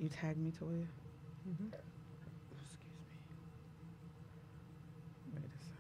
You tagged me, Toya? Mm-hmm. Excuse me. Wait a second.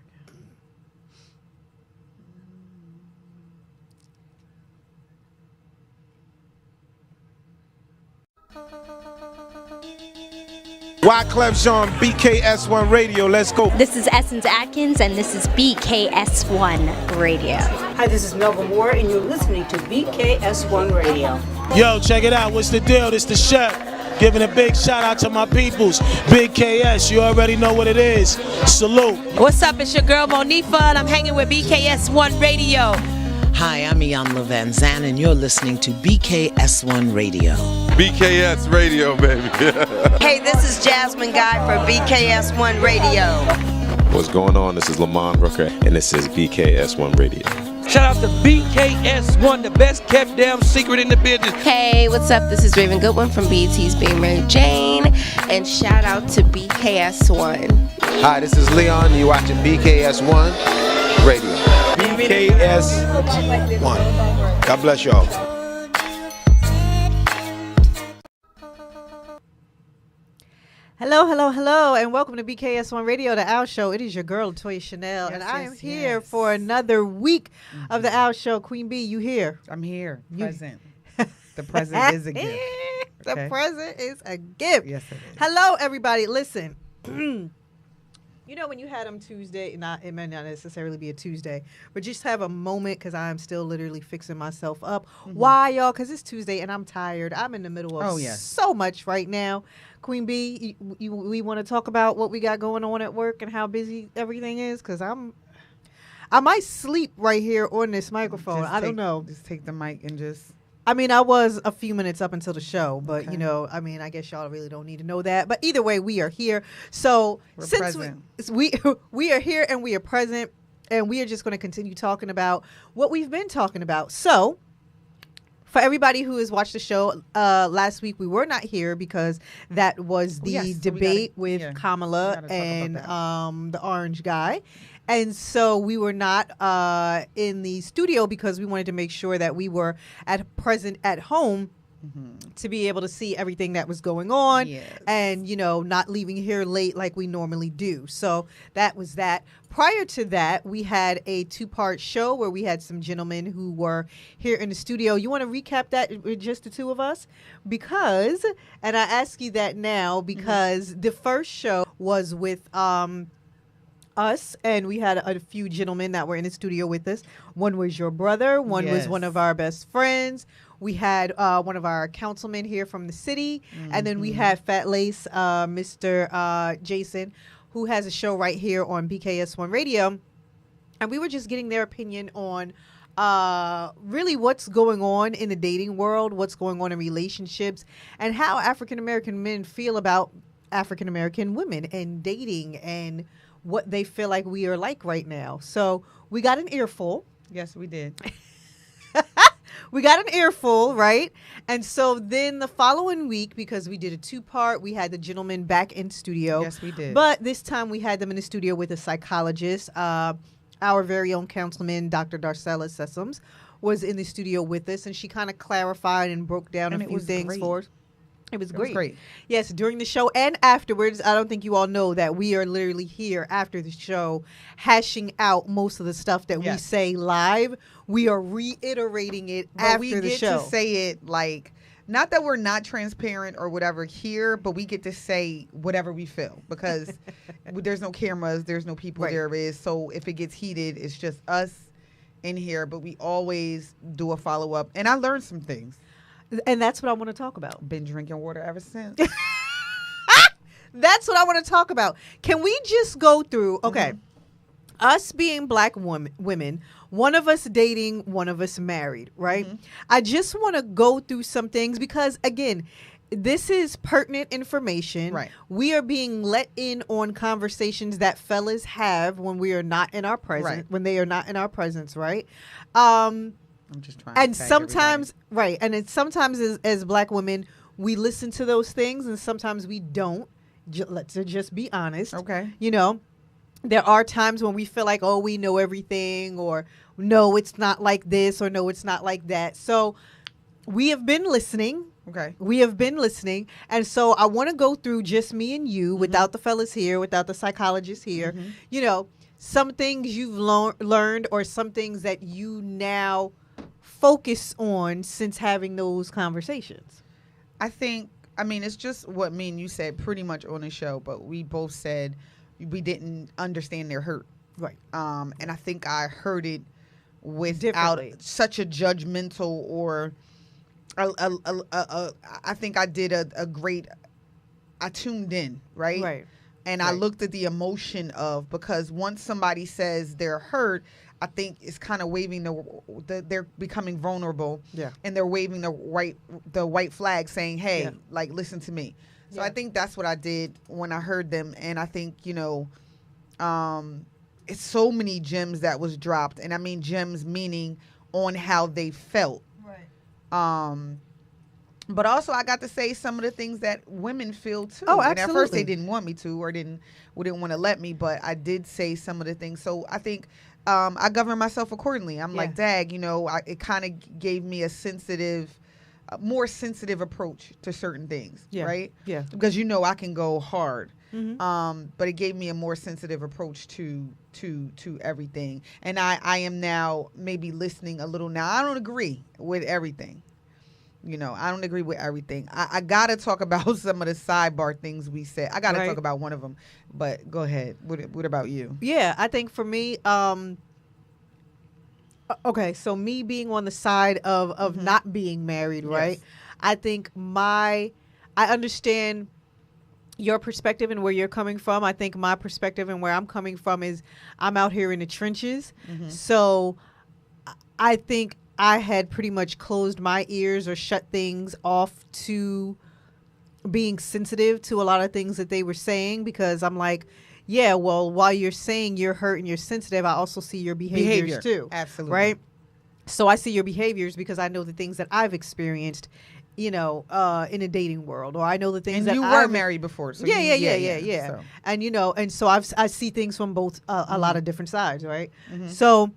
Wyclef Jean, BKS1 Radio. Let's go. This is Essence Atkins, and this is BKS1 Radio. Hi, this is Melba Moore, and you're listening to BKS1 Radio. Yo, check it out. What's the deal? This the chef. Giving a big shout out to my peoples. Big KS, you already know what it is. Salute. What's up? It's your girl Monifa, and I'm hanging with BKS1 Radio. Hi, I'm Iyanla Van Zandt, and you're listening to BKS1 Radio. BKS Radio, baby. Hey, this is Jasmine Guy for BKS1 Radio. What's going on? This is Lamont Rooker, and this is BKS1 Radio. Shout out to BKS1, the best kept damn secret in the business. Hey, what's up? This is Raven Goodwin from BET's Being Mary Jane, and shout out to BKS1. Hi, this is Leon. You're watching BKS1 Radio. BKS1. God bless y'all. Hello, hello, hello, and welcome to BKS1 Radio, the Owl Show. It is your girl, Toya Chanel, and I am here for another week of the Owl Show. Queen B, you here? I'm here, present. The present is a gift. The present is a gift. Yes, it is. Hello, everybody. Listen, you know when you had them Tuesday, it may not necessarily be a Tuesday, but just have a moment because I'm still literally fixing myself up. Mm-hmm. Why, y'all? Because it's Tuesday and I'm tired. I'm in the middle of so much right now. Queen B, we want to talk about what we got going on at work and how busy everything is? Because I might sleep right here on this microphone. I don't know. Just take the mic and just... I mean, I was a few minutes up until the show, but, you know, I mean, I guess y'all really don't need to know that. But either way, we are here. So since we are here and we are present, and we are just going to continue talking about what we've been talking about. So for everybody who has watched the show last week, we were not here because that was the debate with Kamala and the orange guy. And we were not in the studio because we wanted to make sure that we were present at home to be able to see everything that was going on and, you know, not leaving here late like we normally do. So that was that. Prior to that, we had a 2-part show where we had some gentlemen who were here in the studio. You want to recap that with just the two of us? Because, and I ask you that now because the first show was with us, and we had a few gentlemen that were in the studio with us. One was your brother. One was one of our best friends. We had one of our councilmen here from the city. And then we had Fat Lace, Mr. Jason, who has a show right here on BKS1 Radio. And we were just getting their opinion on really what's going on in the dating world, what's going on in relationships, and how African-American men feel about African-American women and dating and what they feel like we are like right now. So we got an earful. Yes, we did. We got an earful, right? And so then the following week, because we did a 2-part, we had the gentleman back in studio. Yes, we did. But this time we had them in the studio with a psychologist. Our very own councilman, Dr. Darcella Sessoms, was in the studio with us, and she kind of clarified and broke down a few things for us. It was great. Yes, during the show and afterwards. I don't think you all know that we are literally here after the show hashing out most of the stuff that we say live. We are reiterating it after the show. We get to say it like, not that we're not transparent or whatever here, but we get to say whatever we feel because there's no cameras, there's no people there is. So if it gets heated, it's just us in here, but we always do a follow-up. And I learned some things. And that's what I want to talk about. Been drinking water ever since. That's what I want to talk about. Can we just go through, us being black women, one of us dating, one of us married, right? I just want to go through some things because, again, this is pertinent information. Right. We are being let in on conversations that fellas have when we are not in our presence, when they are not in our presence, right? I'm just trying and sometimes and then sometimes as black women we listen to those things and sometimes we don't. Let's just be honest. You know, there are times when we feel like, oh, we know everything, or no, it's not like this, or no, it's not like that. So we have been listening. Okay. We have been listening. And so I want to go through just me and you, without the fellas here, without the psychologist here, you know, some things you've learned or some things that you now focus on since having those conversations. I mean, it's just what me and you said pretty much on the show, but we both said we didn't understand their hurt. Right. And I think I heard it without such a judgmental or I think I did a great, I tuned in, right? Right. And I looked at the emotion of, because once somebody says they're hurt, I think it's kind of waving they're becoming vulnerable. Yeah. And they're waving the white flag saying, hey, like, listen to me. So I think that's what I did when I heard them. And I think, you know, it's so many gems that was dropped. And I mean gems meaning on how they felt. Right. But also I got to say some of the things that women feel too. Oh, absolutely. And at first they didn't want me to or didn't want to let me, but I did say some of the things. So I think I govern myself accordingly. I'm like, dag, you know, it kind of gave me a more sensitive approach to certain things, right? Yeah. Because, you know, I can go hard. But it gave me a more sensitive approach to everything. And I am now maybe listening a little now. I don't agree with everything. You know, I don't agree with everything. I got to talk about some of the sidebar things we said. I got to talk about one of them. But go ahead. What about you? Yeah, I think for me, okay, so me being on the side of not being married, right? I think I understand your perspective and where you're coming from. I think my perspective and where I'm coming from is I'm out here in the trenches. So I think I had pretty much closed my ears or shut things off to being sensitive to a lot of things that they were saying, because I'm like, yeah, well, while you're saying you're hurt and you're sensitive, I also see your behaviors too. Absolutely. Right? So I see your behaviors because I know the things that I've experienced, you know, in a dating world, or I know the things and that you I've were married before. So yeah. So. And, you know, and so I see things from both a lot of different sides. Right. So,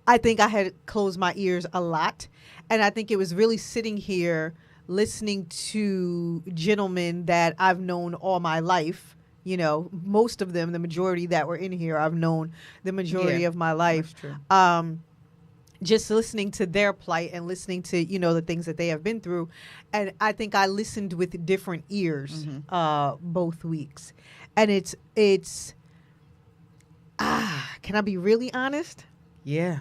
I think I had closed my ears a lot, and I think it was really sitting here listening to gentlemen that I've known all my life. You know, most of them, the majority that were in here, I've known the majority of my life. That's true. Just listening to their plight and listening to, you know, the things that they have been through. And I think I listened with different ears both weeks. And it's can I be really honest? Yeah.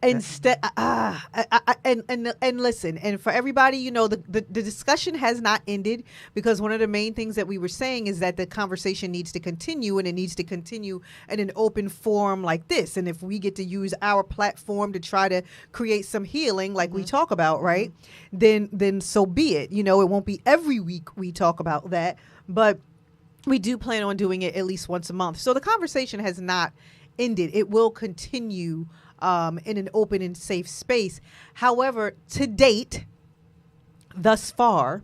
Instead, and listen, and for everybody, you know, the discussion has not ended, because one of the main things that we were saying is that the conversation needs to continue, and it needs to continue in an open forum like this. And if we get to use our platform to try to create some healing, like we talk about, right, then so be it. You know, it won't be every week we talk about that, but we do plan on doing it at least once a month. So the conversation has not ended. It will continue in an open and safe space. However, to date, thus far,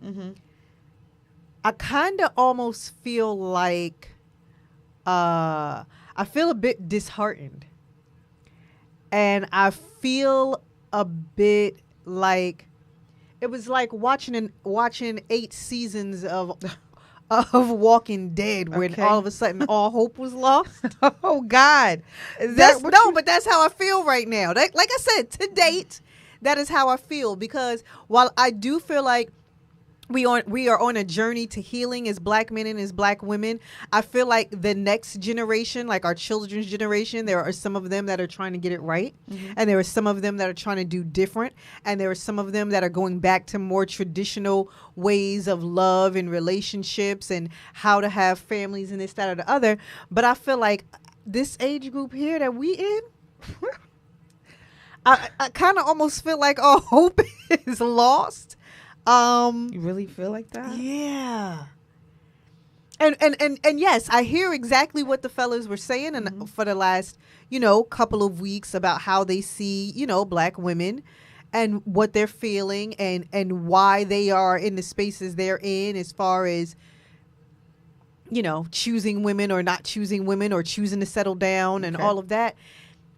I kind of almost feel like I feel a bit disheartened. And I feel a bit like it was like watching 8 seasons of Walking Dead, when all of a sudden all hope was lost. Oh God, but that's how I feel right now. Like I said, to date, that is how I feel, because while I do feel like we are on a journey to healing as black men and as black women, I feel like the next generation, like our children's generation, there are some of them that are trying to get it right, and there are some of them that are trying to do different, and there are some of them that are going back to more traditional ways of love and relationships and how to have families and this, that, or the other. But I feel like this age group here that we in, I kind of almost feel like all hope is lost. You really feel like that? Yeah. And yes, I hear exactly what the fellas were saying and for the last, you know, couple of weeks about how they see, you know, black women and what they're feeling and why they are in the spaces they're in, as far as, you know, choosing women or not choosing women or choosing to settle down and all of that.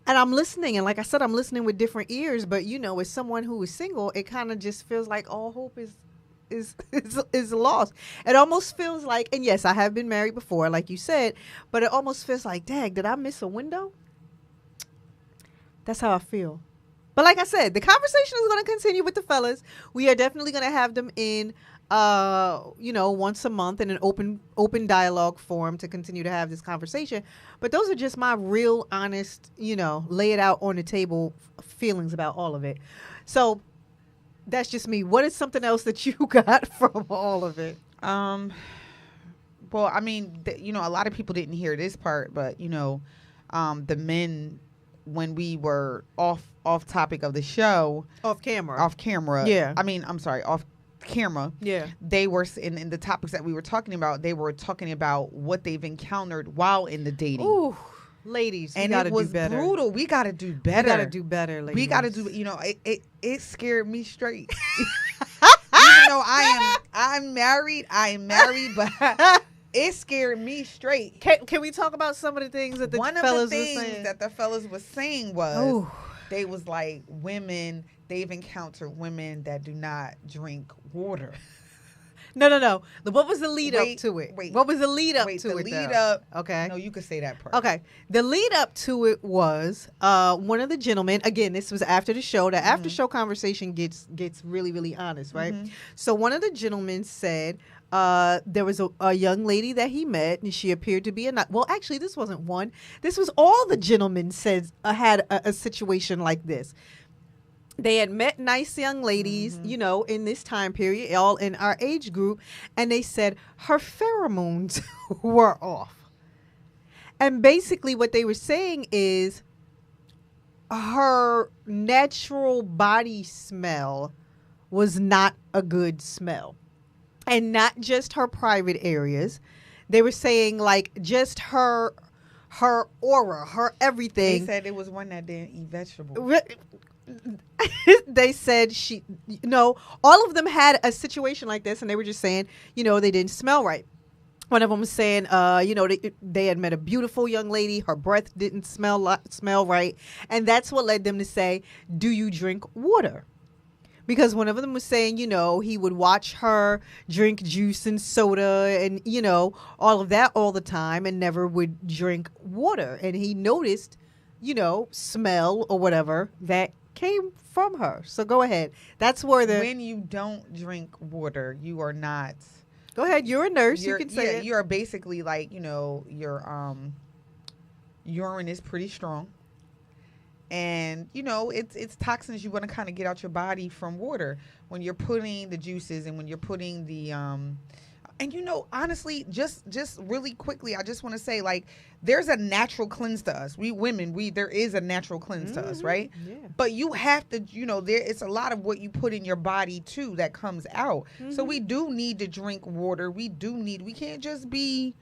And I'm listening, and like I said, I'm listening with different ears. But as someone who is single, it kind of just feels like all hope is lost. It almost feels like, and yes, I have been married before, like you said, but it almost feels like, dang, did I miss a window? That's how I feel. But like I said, the conversation is going to continue with the fellas. We are definitely going to have them in, once a month in an open dialogue form to continue to have this conversation. But those are just my real honest, lay it out on the table feelings about all of it. So that's just me. What is something else that you got from all of it? Well, I mean, a lot of people didn't hear this part, but the men, when we were off topic of the show, off camera, yeah. I mean, I'm sorry, off camera, yeah. They were in the topics that we were talking about. They were talking about what they've encountered while in the dating. Ooh, ladies, and it was brutal. We got to do better. We got to do better, ladies. We got to do. It scared me straight. Even though I'm married, but. It scared me straight. Can we talk about some of the things that One fellas of the things were saying? that the fellas was saying was they was like they've encountered women that do not drink water. No. What was the lead up to it? What was the lead up to it? The lead up. Okay. No, you could say that part. Okay. The lead up to it was one of the gentlemen. Again, this was after the show. The after show conversation gets really, really honest, right? Mm-hmm. So one of the gentlemen said there was a young lady that he met, and she appeared to be well, actually, this wasn't one. This was all the gentlemen said had a situation like this. They had met nice young ladies, in this time period, all in our age group, and they said her pheromones were off. And basically what they were saying is her natural body smell was not a good smell. And not just her private areas. They were saying like just her aura, her everything. They said it was one that didn't eat vegetables. They said all of them had a situation like this, and they were just saying, they didn't smell right. One of them was saying, they had met a beautiful young lady. Her breath didn't smell right. And that's what led them to say, do you drink water? Because one of them was saying, he would watch her drink juice and soda and, all of that all the time and never would drink water. And he noticed, smell or whatever that came from her. So go ahead. That's where when you don't drink water, you are not. Go ahead. You're a nurse. You can say it. You are basically like, your urine is pretty strong. And, it's toxins you want to kind of get out your body from water when you're putting the juices and when you're putting the, honestly, just really quickly, I just want to say, like, there's a natural cleanse to us. We women, there is a natural cleanse to us, right? Yeah. But you have to, it's a lot of what you put in your body, too, that comes out. Mm-hmm. So we do need to drink water. We can't just be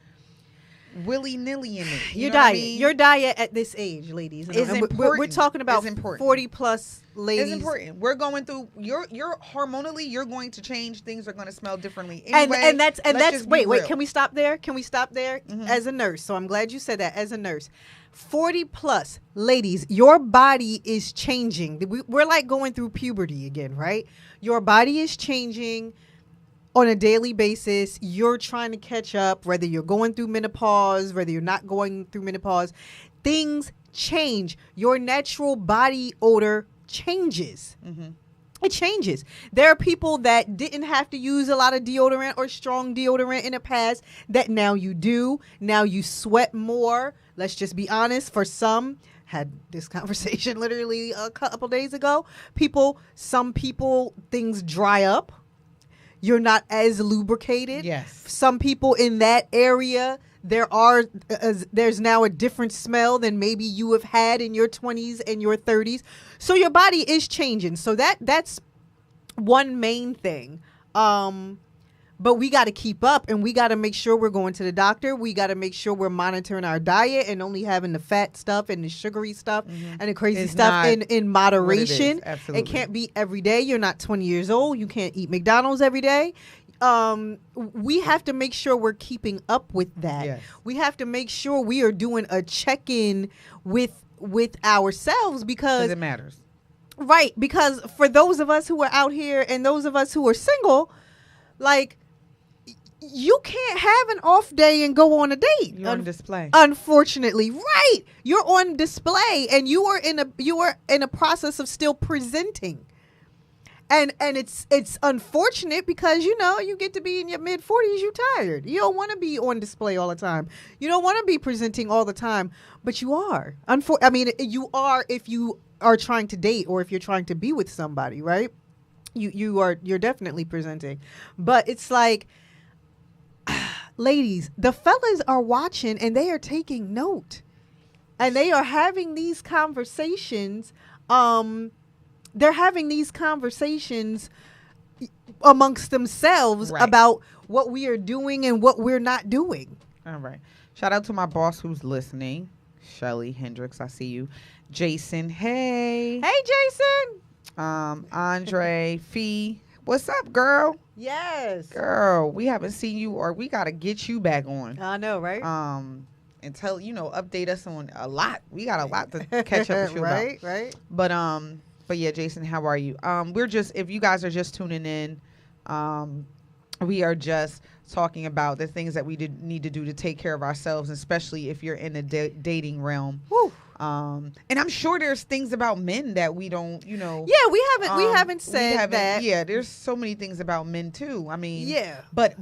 willy-nilly in it. Your diet at this age, ladies, is important. We're talking about 40 plus ladies. It's important. We're going through you're hormonally, you're going to change. Things are going to smell differently anyway. And that's wait, can we stop there? Mm-hmm. As a nurse? So I'm glad you said that. As a nurse, 40 plus ladies, your body is changing. We're like going through puberty again, right? Your body is changing on a daily basis. You're trying to catch up, whether you're going through menopause, whether you're not going through menopause. Things change. Your natural body odor changes. Mm-hmm. It changes. There are people that didn't have to use a lot of deodorant or strong deodorant in the past that now you do. Now you sweat more. Let's just be honest. For some, had this conversation literally a couple days ago. Some people, things dry up. You're not as lubricated. Yes. Some people in that area, there's now a different smell than maybe you have had in your 20s and your 30s. So your body is changing. So that's one main thing. But we got to keep up, and we got to make sure we're going to the doctor. We got to make sure we're monitoring our diet and only having the fat stuff and the sugary stuff and the crazy stuff in moderation. It absolutely. It can't be every day. You're not 20 years old. You can't eat McDonald's every day. We have to make sure we're keeping up with that. Yes. We have to make sure we are doing a check-in with with ourselves because it matters. Right, because for those of us who are out here and those of us who are single, like, you can't have an off day and go on a date. You're on display. Unfortunately, right? You're on display, and you are in a process of still presenting. And it's unfortunate because you get to be in your mid 40s, you tired. You don't want to be on display all the time. You don't want to be presenting all the time, but you are. You are if you are trying to date or if you're trying to be with somebody, right? You're definitely presenting. But it's like, ladies, the fellas are watching and they are taking note. And they are having these conversations. They're having these conversations amongst themselves about what we are doing and what we're not doing. All right. Shout out to my boss who's listening. Shelly Hendricks, I see you. Jason, hey. Hey, Jason. Andre, Fee. What's up, girl? Yes. Girl, we haven't seen you, or we got to get you back on. I know, right? And update us on a lot. We got a lot to catch up with you about. Right. But yeah, Jason, how are you? We're just, if you guys are just tuning in, we are just talking about the things that we need to do to take care of ourselves, especially if you're in the dating realm. Woo. And I'm sure there's things about men that we don't, Yeah, we haven't said that. Yeah, there's so many things about men too. I mean, yeah. But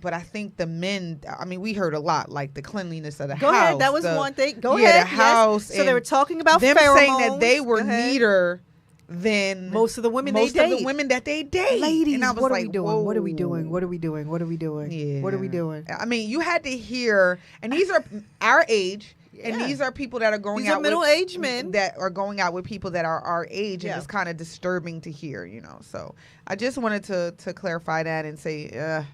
I think the men. I mean, we heard a lot, like the cleanliness of the house. Go ahead. That was one thing. Go ahead. The house. Yes. So they were talking about them pheromones. saying that they were neater than most of the women most of the women that they date. Ladies, and I was what like, are we doing? whoa. What are we doing? What are we doing? What are we doing? Yeah. What are we doing? I mean, you had to hear, and these are our age. Yeah. And these are people that are going these out are middle-aged men that are going out with people that are our age, and Yeah. it's kind of disturbing to hear, So I just wanted to clarify that and say,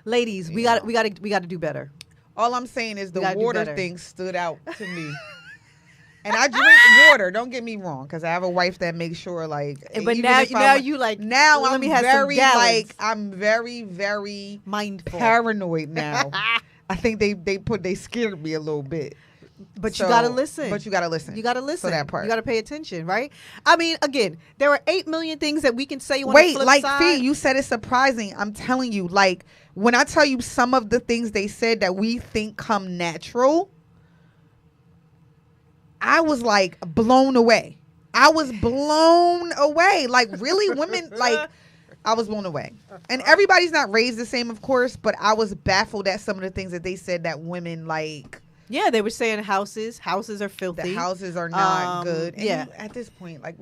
ladies, we got to do better. All I'm saying is the gotta do water better. thing stood out to me. And I drink water. Don't get me wrong, because I have a wife that makes sure, like. But even now if let me have some gallons. I'm very, very mindful, paranoid now. I think they scared me a little bit. But you gotta listen. But you gotta listen. You gotta listen. For that part. You gotta pay attention, right? I mean, again, there are 8 million things that we can say on the Wait, flip like side. Fee, you said it's surprising. I'm telling you, like when I tell you some of the things they said that we think come natural, I was like blown away. I was blown away. Like really, women like. I was blown away. And everybody's not raised the same, of course, but I was baffled at some of the things that they said that women like. Yeah, they were saying houses are filthy. The houses are not good. And yeah. at this point, like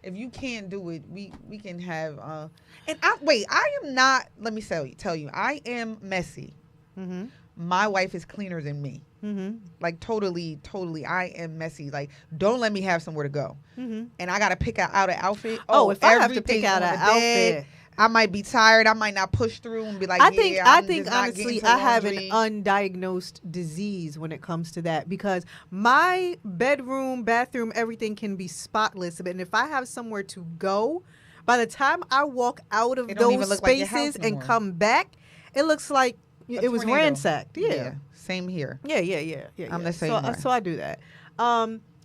if you can't do it, we can have. I am not. Let me tell you, I am messy. Mm-hmm. My wife is cleaner than me. Mm-hmm. Like totally, I am messy. Like don't let me have somewhere to go. Mm-hmm. And I gotta pick out an outfit. If I have to pick out an outfit. I might be tired. I might not push through and be like, I think just not honestly, getting to I have an laundry. undiagnosed disease when it comes to that because my bedroom, bathroom, everything can be spotless. And if I have somewhere to go, by the time I walk out of those spaces and come back, it looks like it was ransacked. Yeah. Same here. Yeah. I'm the same way. So I do that.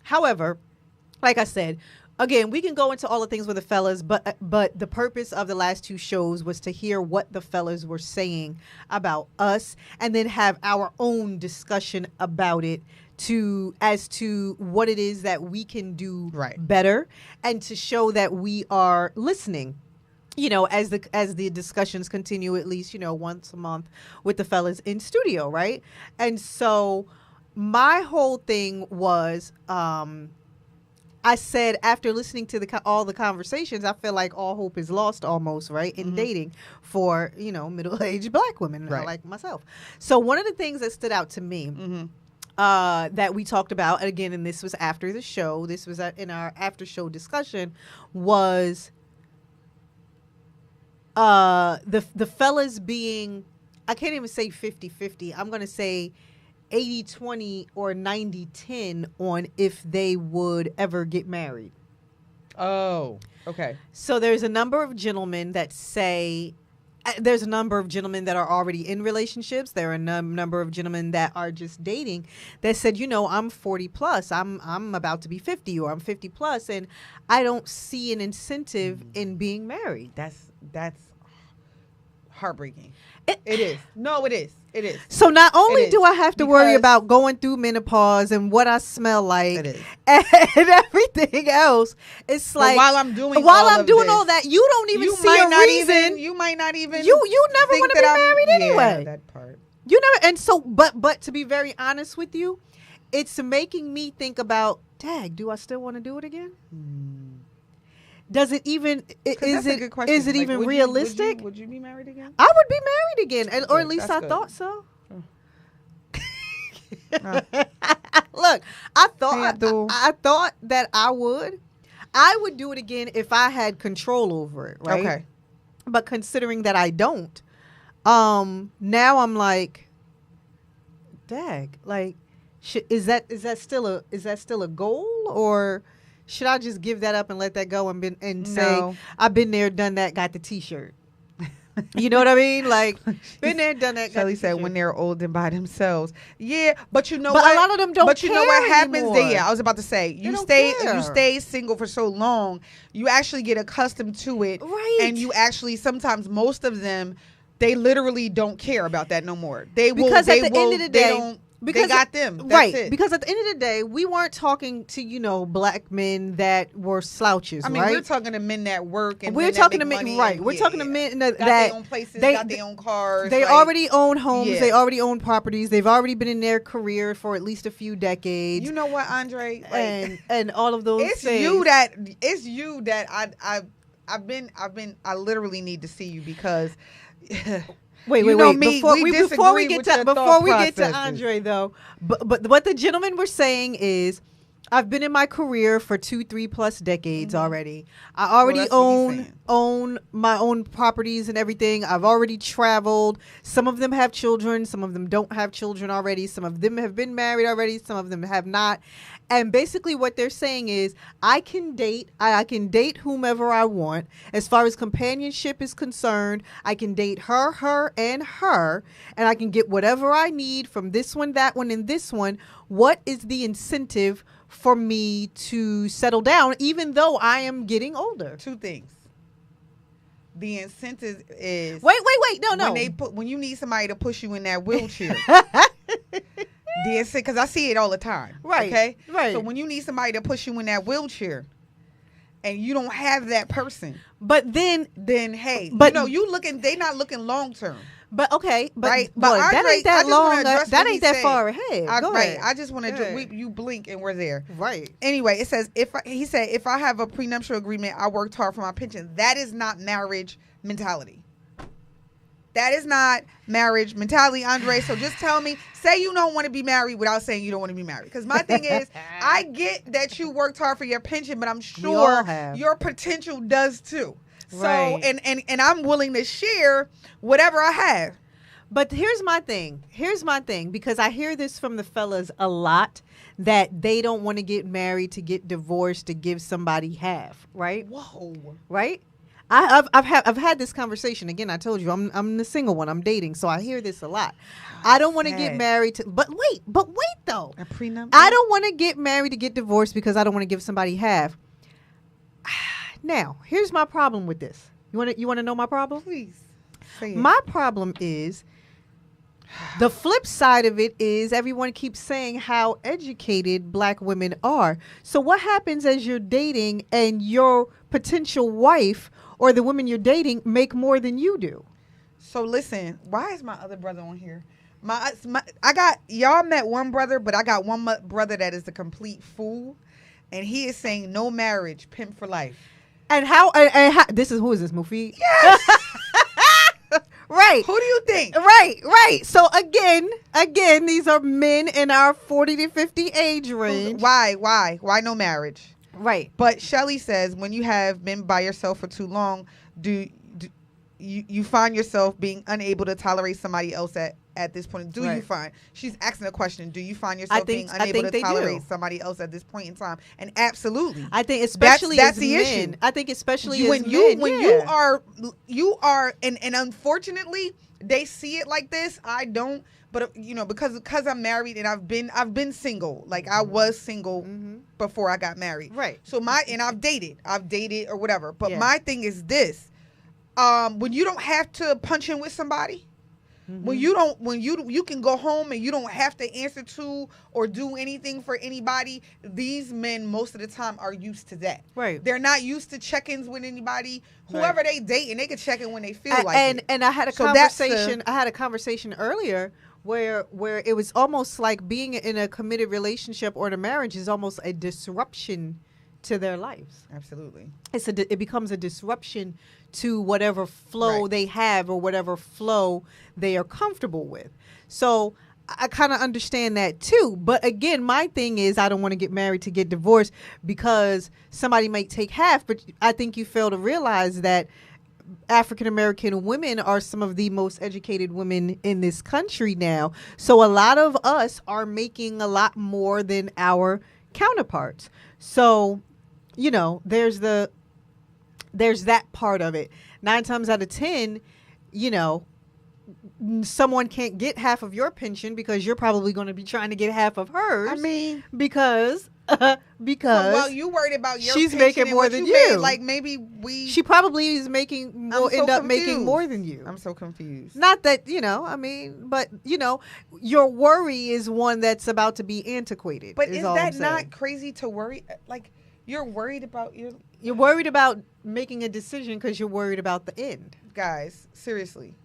However, like I said, again, we can go into all the things with the fellas, but the purpose of the last 2 shows was to hear what the fellas were saying about us and then have our own discussion about it as to what it is that we can do better and to show that we are listening. As the discussions continue, at least, once a month with the fellas in studio, right? And so my whole thing was I said after listening to all the conversations, I feel like all hope is lost almost, right, in dating for, middle-aged black women like myself. So one of the things that stood out to me that we talked about, and again, and this was after the show, this was in our after-show discussion, was the fellas being, I can't even say 50-50, I'm going to say 80-20 or 90-10 on if they would ever get married. Oh, okay. So there's a number of gentlemen that say there's a number of gentlemen that are already in relationships. There are a number of gentlemen that are just dating that said, you know, I'm 40 plus, I'm about to be 50, or I'm 50 plus, and I don't see an incentive in being married. That's heartbreaking. It is. No, it is. It is. So not only do I have to worry about going through menopause and what I smell like and everything else, it's like while I'm doing all that, you don't even see a reason. You might not even. You never want to be married anyway. Yeah, that part. You never. And so, but to be very honest with you, it's making me think about, dag, do I still want to do it again? Does it even is it even realistic? Would you be married again? I would be married again, or at least I thought so. Look, I thought that I would do it again if I had control over it, right? Okay. But considering that I don't, now I'm like, dag, like, is that still a goal, or should I just give that up and let that go and say I've been there, done that, got the T-shirt? You know what I mean? Like, been there, done that. Shelly said when they're old and by themselves. Yeah, but you know what? But a lot of them don't. But you know what happens? Anymore. I was about to say, you stay single for so long, you actually get accustomed to it, right? And you actually sometimes, most of them, they literally don't care about that no more. They because at the end of the day, because they got them. That's right. it. Because at the end of the day, we weren't talking to, black men that were slouches, I mean, right? we're talking to men that work and we're talking to men, right? We're talking to men that got their own places, got their own cars. They already own homes. Yeah. They already own properties. They've already been in their career for at least a few decades. You know what, Andre? And all of those it's things. It's you that I literally need to see you because Wait. Before we get to Andre, though, but what the gentlemen were saying is, I've been in my career for 2-3+ decades already. I already own my own properties and everything. I've already traveled. Some of them have children. Some of them don't have children already. Some of them have been married already. Some of them have not. And basically what they're saying is, I can date whomever I want. As far as companionship is concerned, I can date her, and I can get whatever I need from this one, that one, and this one. What is the incentive for me to settle down, even though I am getting older? Two things. The incentive is wait. No. When you need somebody to push you in that wheelchair. Because I see it all the time. Right. Okay. Right. So when you need somebody to push you in that wheelchair, and you don't have that person, but then hey, they're not looking long term. But okay, right. But Andre, that ain't that long. That ain't that far ahead. Right. I just want to. You blink and we're there. Right. Anyway, it says if I have a prenuptial agreement, I worked hard for my pension. That is not marriage mentality. That is not marriage mentality, Andre. So just tell me, say you don't want to be married without saying you don't want to be married. Because my thing is, I get that you worked hard for your pension, but I'm sure your potential does too. Right. So and I'm willing to share whatever I have. But here's my thing, because I hear this from the fellas a lot, that they don't want to get married to get divorced to give somebody half, right? Whoa. Right? I've had this conversation again. I told you I'm the single one. I'm dating, so I hear this a lot. I don't want to get married to, but wait though. A prenup. I don't want to get married to get divorced because I don't want to give somebody half. Now, here's my problem with this. You want to know my problem? Please. Say it. My problem is, the flip side of it is, everyone keeps saying how educated black women are. So what happens as you're dating and your potential wife or the women you're dating make more than you do? So listen, why is my other brother on here? I got, y'all met one brother, but I got one brother that is a complete fool, and he is saying no marriage, pimp for life. And how this is, who is this, Mufid? Yes. Right. Who do you think? Right. So again, these are men in our 40 to 50 age range. Why no marriage? Right. But Shelly says, when you have been by yourself for too long, do you find yourself being unable to tolerate somebody else at this point? Do you find, she's asking a question, do you find yourself being unable to tolerate somebody else at this point in time? And absolutely. I think especially that's as the men. issue. I think especially when as you men, when you are and unfortunately they see it like this. I don't, but because I'm married and I've been single. Like I was single before I got married. Right. So I've dated or whatever. But my thing is this. When you don't have to punch in with somebody, when you can go home and you don't have to answer to or do anything for anybody, these men most of the time are used to that. Right. They're not used to check-ins with anybody. Whoever they date, and they can check in when they feel like it. And I had a conversation. I had a conversation earlier where it was almost like being in a committed relationship or in a marriage is almost a disruption to their lives. Absolutely. It becomes a disruption to whatever flow they have or whatever flow they are comfortable with. So I kind of understand that too. But again, my thing is I don't want to get married to get divorced because somebody might take half. But I think you fail to realize that African American women are some of the most educated women in this country now. So a lot of us are making a lot more than our counterparts. So, there's that part of it. 9 times out of 10, someone can't get half of your pension because you're probably going to be trying to get half of hers. I mean, because you worried about your she's pension making and more what than you you. made. Like maybe she probably is making more, end up making more than you. I'm so confused. Not that but your worry is one that's about to be antiquated. But is that not crazy to worry? Like you're worried about You're worried about making a decision because you're worried about the end. Guys, seriously.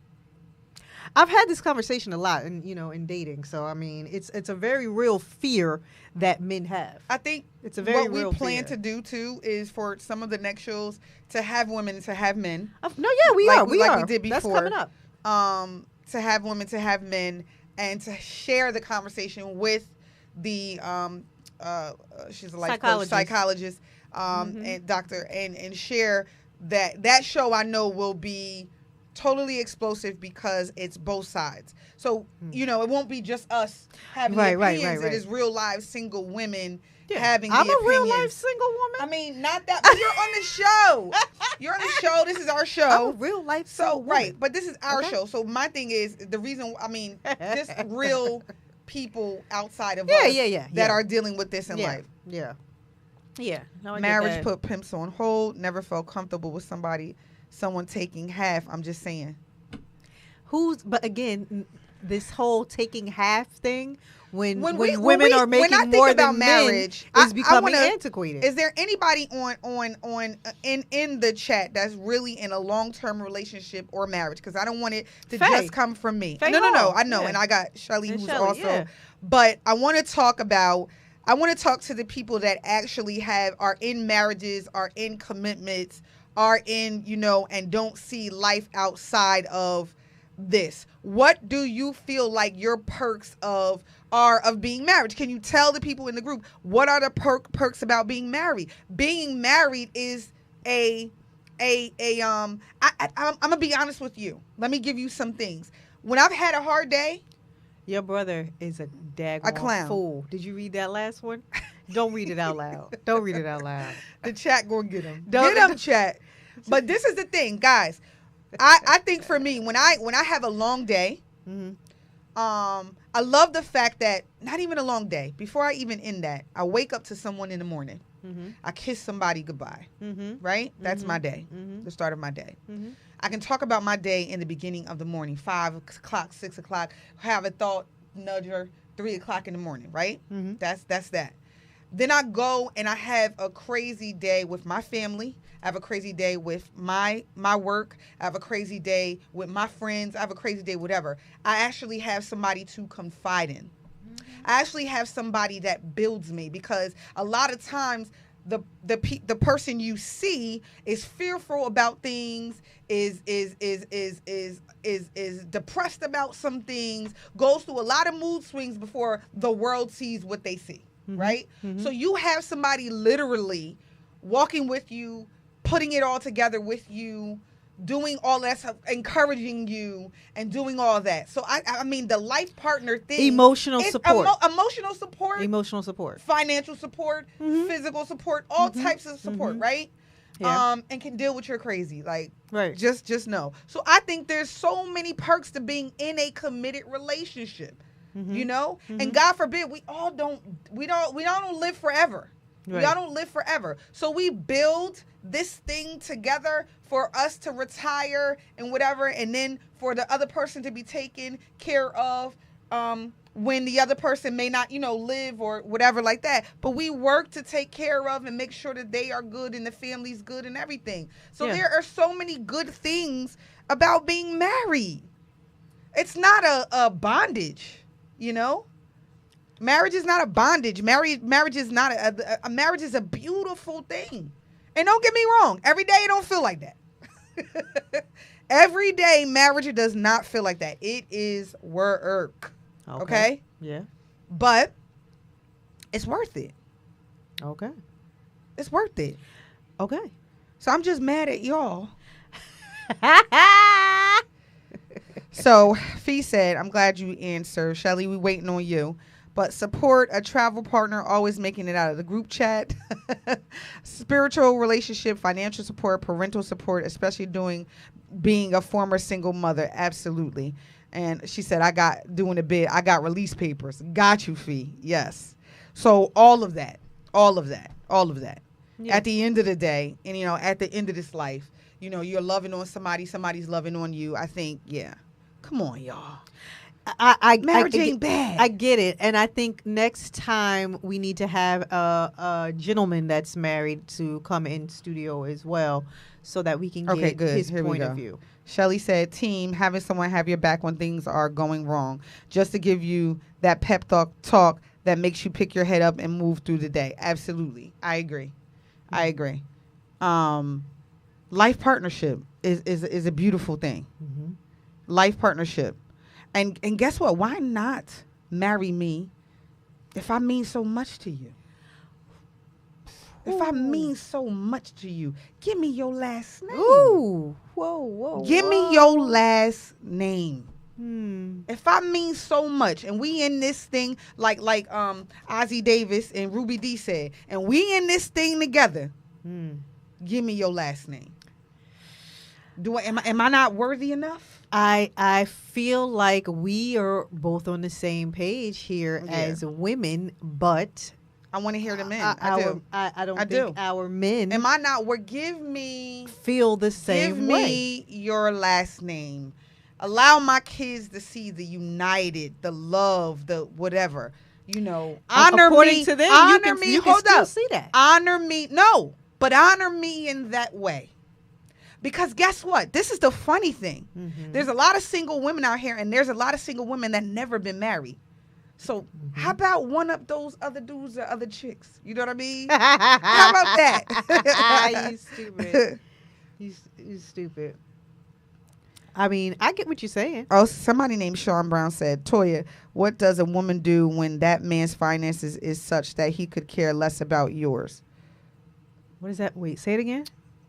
I've had this conversation a lot in dating. So, I mean, it's a very real fear that men have. I think it's a very real what we plan to do, too, is for some of the next shows to have women to have men. We are. We did before. That's coming up. To have women to have men and to share the conversation with the, she's a life coach, psychologist, and doctor, and share that show I know will be totally explosive because it's both sides. So, it won't be just us having the opinions. It is real live single women having the opinions. I'm a real life single woman. I mean, not that, but you're on the show. You're on the show. This is our show. I'm a real life single woman. But this is our show. So my thing is, the reason, just real people outside of us that are dealing with this in life. Yeah. No, marriage put pimps on hold. Never felt comfortable with someone taking half. I'm just saying. But again, this whole taking half thing, when women are making more than marriage, is becoming antiquated. Is there anybody in the chat that's really in a long-term relationship or marriage? Because I don't want it to just come from me. No. I know, and I got Shelly, who's also. Yeah. But I want to talk to the people that actually are in marriages, are in commitments, are in, and don't see life outside of this. What do you feel like your perks are of being married? Can you tell the people in the group what are the perks about being married? Being married is I'm gonna be honest with you. Let me give you some things. When I've had a hard day, your brother is a daggone fool. Did you read that last one? Don't read it out loud. Don't read it out loud. The chat gonna get him. Get him, chat. But this is the thing, guys. I think for me, when I have a long day, I love the fact that not even a long day. Before I even end that, I wake up to someone in the morning. I kiss somebody goodbye. Right? That's my day. The start of my day. I can talk about my day in the beginning of the morning, 5 o'clock, 6 o'clock. Have a thought nudger, 3 o'clock in the morning. Right? That's that. Then I go and I have a crazy day with my family. I have a crazy day with my work. I have a crazy day with my friends. I have a crazy day, whatever. I actually have somebody to confide in. I actually have somebody that builds me, because a lot of times the person you see is fearful about things, is depressed about some things, goes through a lot of mood swings before the world sees what they see. Right? So you have somebody literally walking with you, putting it all together with you, doing all that stuff, encouraging you and doing all that. So I mean, the life partner thing, emotional support, emotional support, financial support, physical support, all types of support, right? Yeah. And can deal with your crazy, like, right. Just know. So I think there's so many perks to being in a committed relationship, you know. And God forbid we don't live forever. Right. We all don't live forever. So we build this thing together for us to retire and whatever, and then for the other person to be taken care of when the other person may not, live or whatever like that. But we work to take care of and make sure that they are good and the family's good and everything. So there are so many good things about being married. It's not a bondage, Marriage is not a bondage. Marriage is not a marriage is a beautiful thing. And don't get me wrong, every day it don't feel like that. Every day marriage does not feel like that. It is work. Okay? Yeah. But it's worth it. Okay. It's worth it. Okay. So I'm just mad at y'all. So Fee said, I'm glad you answered. Shelly, we waiting on you. But support a travel partner, always making it out of the group chat. Spiritual relationship, financial support, parental support, especially being a former single mother. Absolutely. And she said, I got release papers. Got you, Fee. Yes. So all of that. Yeah. At the end of the day, and at the end of this life, you're loving on somebody's loving on you. I think, yeah. Come on, y'all. Marriage ain't bad. I get it. And I think next time we need to have a gentleman that's married to come in studio as well so that we can get his point of view. Shelly said, team, having someone have your back when things are going wrong, just to give you that pep talk that makes you pick your head up and move through the day. Absolutely. I agree. Life partnership is a beautiful thing. Mm-hmm. Life partnership. And guess what? Why not marry me if I mean so much to you? If I mean so much to you, give me your last name. Ooh. Whoa. Give me your last name. If I mean so much, and we in this thing like Ozzie Davis and Ruby D said, and we in this thing together, give me your last name. Am I not worthy enough? I feel like we are both on the same page here as women, but I want to hear the men. I don't think our men. Am I not? Feel the same way. Give me your last name. Allow my kids to see the united, the love, the whatever. Honor according me. To them, honor me. You Hold can still up. See that. Honor me. No, but honor me in that way. Because guess what? This is the funny thing. Mm-hmm. There's a lot of single women out here, and there's a lot of single women that never been married. So how about one up those other dudes or other chicks? You know what I mean? How about that? You stupid. You stupid. I mean, I get what you're saying. Oh, somebody named Sean Brown said, Toya, what does a woman do when that man's finances is such that he could care less about yours? What is that? Wait, say it again.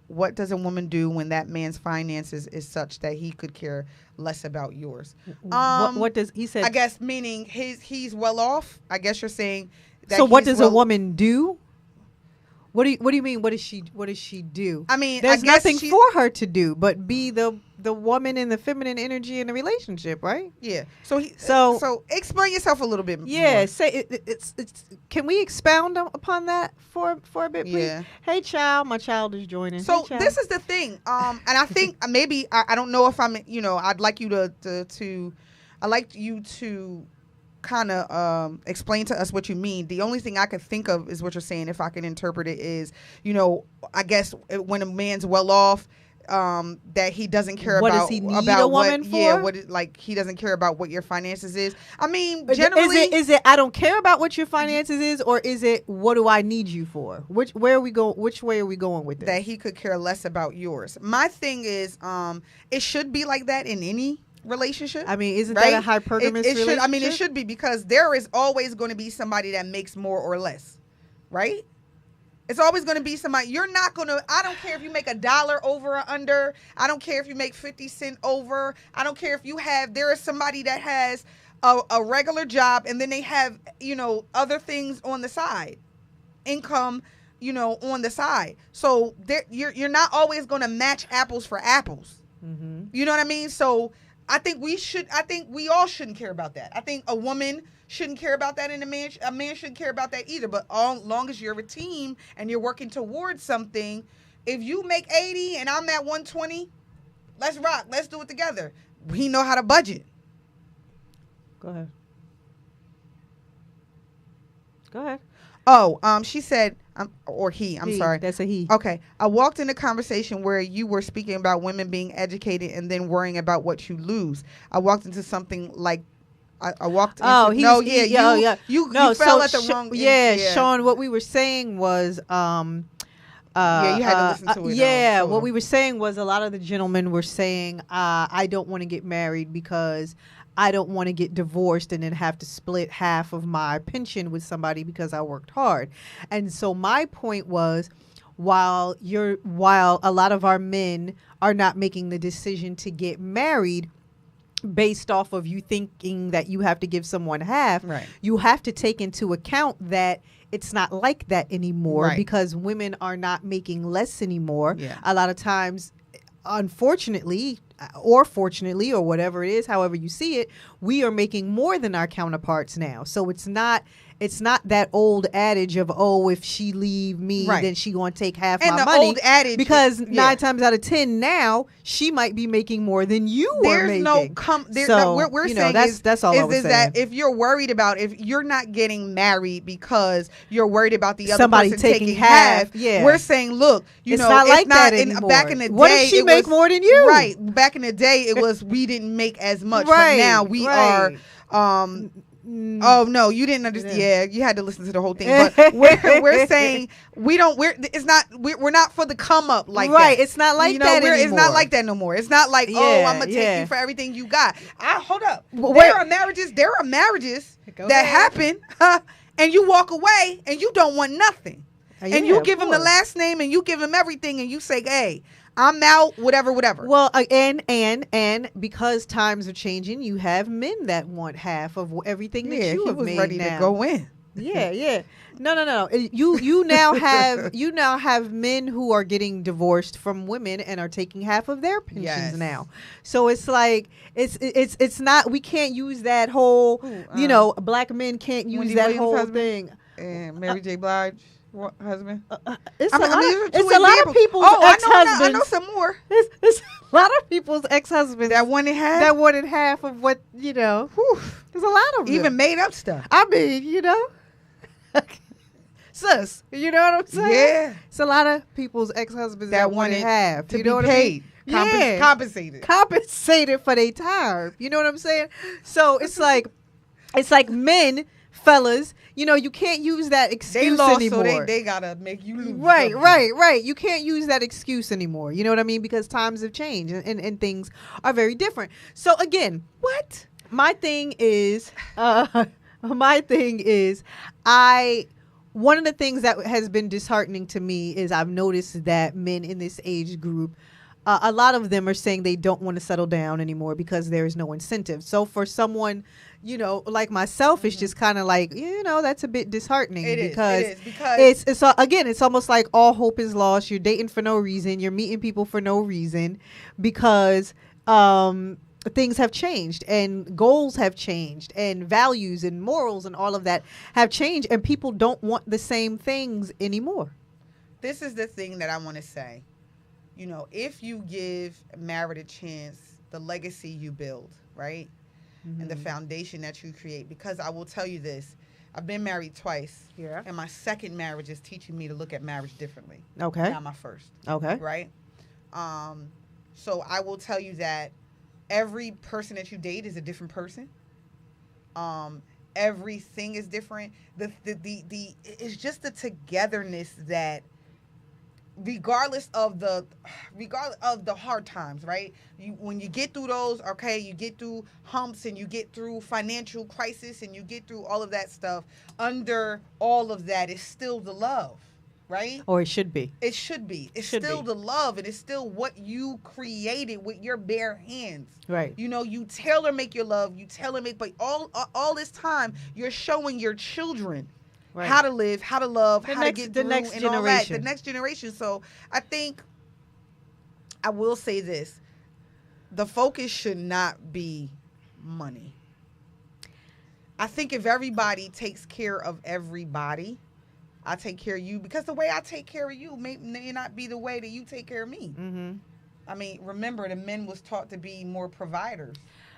What does a woman do when that man's finances is such that he could care less about yours? What does he said? I guess meaning he's well off. I guess you're saying that. So what does a woman do? What do you mean? What does she do? I mean, there's nothing for her to do but be the woman in the feminine energy in the relationship, right? Yeah. So explain yourself a little bit. Yeah. More. Say it's. Can we expound upon that for a bit, please? Yeah. Hey, child. My child is joining. So hey, this is the thing. And I think maybe I don't know if I'm. I'd like you to. I'd like you to kind of explain to us what you mean. The only thing I could think of is what you're saying, if I can interpret it, is, I guess when a man's well off, that he doesn't care what about does he need a woman for? Yeah, he doesn't care about what your finances is. I mean, generally, is it I don't care about what your finances is, or is it what do I need you for? Which way are we going with this? That he could care less about yours. My thing is, it should be like that in any relationship. I mean, isn't that a hypergamous relationship? It should be, because there is always going to be somebody that makes more or less, right? It's always going to be somebody. You're not going to, I don't care if you make $1 over or under. I don't care if you make 50 cents over. I don't care if there is somebody that has a regular job and then they have, other things on the side, income, on the side. So you're not always going to match apples for apples. Mm-hmm. You know what I mean? So I think we all shouldn't care about that. I think a woman shouldn't care about that, and a man shouldn't care about that either. But as long as you're a team and you're working towards something, if you make 80 and I'm at 120, let's rock. Let's do it together. We know how to budget. Go ahead. Oh, she said, or he, I'm sorry. That's a he. Okay. I walked in a conversation where you were speaking about women being educated and then worrying about what you lose. I walked into something like, I walked into, you fell at the wrong. Yeah, Sean, what we were saying was, you had to listen to it. What we were saying was a lot of the gentlemen were saying, I don't want to get married because I don't want to get divorced and then have to split half of my pension with somebody because I worked hard. And so my point was, while a lot of our men are not making the decision to get married based off of you thinking that you have to give someone half, right, you have to take into account that it's not like that anymore, right, because women are not making less anymore. Yeah. A lot of times, unfortunately, or fortunately, or whatever it is, however you see it, we are making more than our counterparts now. So it's not that old adage of, oh, if she leave me, right, then she gonna take half and my the money. Old adage, because 9 times out of 10 now, she might be making more than you were making. We're saying that's all I was saying. That if you're worried about, if you're not getting married because you're worried about the other somebody person taking half, yeah, we're saying, look, it's not like that anymore. Back in the day, what if she make more than you? Right. Back in the day, it was we didn't make as much, right, but now we are. Oh no, you didn't understand. Yeah, you had to listen to the whole thing. But we're saying we're not for the come up like right. that. It's not like that anymore. It's not like that no more. It's not like, oh, I'm gonna take you for everything you got. Hold up. There are marriages that happen, and you walk away and you don't want nothing, and you give him the last name and you give him everything and you say, hey, I'm out, whatever. Well, and because times are changing, you have men that want half of everything that you have made ready now. to go in. Yeah. No. You now have men who are getting divorced from women and are taking half of their pensions now. So it's like it's not. We can't use that whole. Black men can't use that whole thing. And Mary J. Blige. Husband? It's a lot of people's ex-husbands. I know some more. It's a lot of people's ex-husbands that wanted half of what, There's a lot of them. Even made up stuff. I mean, sis, you know what I'm saying? Yeah. It's a lot of people's ex-husbands that wanted half. To be paid. Compensated for their time. You know what I'm saying? So it's like men, fellas, you can't use that excuse anymore. So they gotta make you lose. Right. You can't use that excuse anymore. You know what I mean? Because times have changed and things are very different. So again, my thing is, one of the things that has been disheartening to me is I've noticed that men in this age group, a lot of them are saying they don't want to settle down anymore because there is no incentive. So for someone, like myself, it's just kind of like, that's a bit disheartening. It is because it's almost like all hope is lost. You're dating for no reason. You're meeting people for no reason because things have changed and goals have changed and values and morals and all of that have changed, and people don't want the same things anymore. This is the thing that I want to say. If you give marriage a chance, the legacy you build, right? Mm-hmm. And the foundation that you create. Because I will tell you this, I've been married twice. Yeah. And my second marriage is teaching me to look at marriage differently. Okay. Not my first. Okay. Right? So I will tell you that every person that you date is a different person. Everything is different. It's just the togetherness that regardless of the hard times, right? When you get through those, okay, you get through humps and you get through financial crisis and you get through all of that stuff. Under all of that is still the love. right? Or it should be. It should be. It's still the love, and it's still what you created with your bare hands. Right. You know, you tailor make your love. You tailor make, but all this time you're showing your children how to live, how to love, how to get through, the next and generation. all that. The next generation. So I think I will say this: the focus should not be money. I think if everybody takes care of everybody, I take care of you, because the way I take care of you may not be the way that you take care of me. Mm-hmm. I mean, remember, the men was taught to be more providers.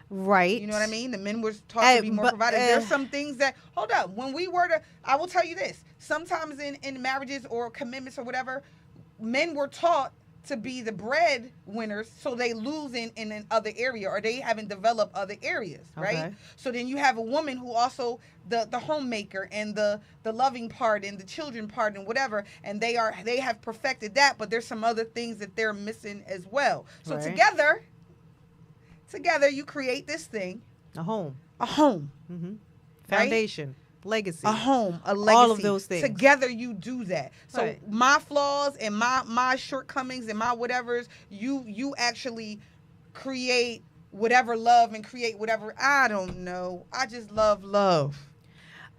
Right. You know what I mean? The men were taught to be more providers. There's some things that, hold up, when we were to, I will tell you this, sometimes in marriages or commitments or whatever, men were taught to be the breadwinners, so they lose in other area, or they haven't developed other areas, right? Okay. So then you have a woman who also the homemaker and the loving part and the children part and whatever, and they have perfected that, but there's some other things that they're missing as well. So Right. together you create this thing, a home, mm-hmm. foundation, legacy, a home, a legacy. all of those things. Together you do that. So Right. my flaws and my shortcomings and my whatevers, you actually create whatever love and create whatever. I don't know. I just love love.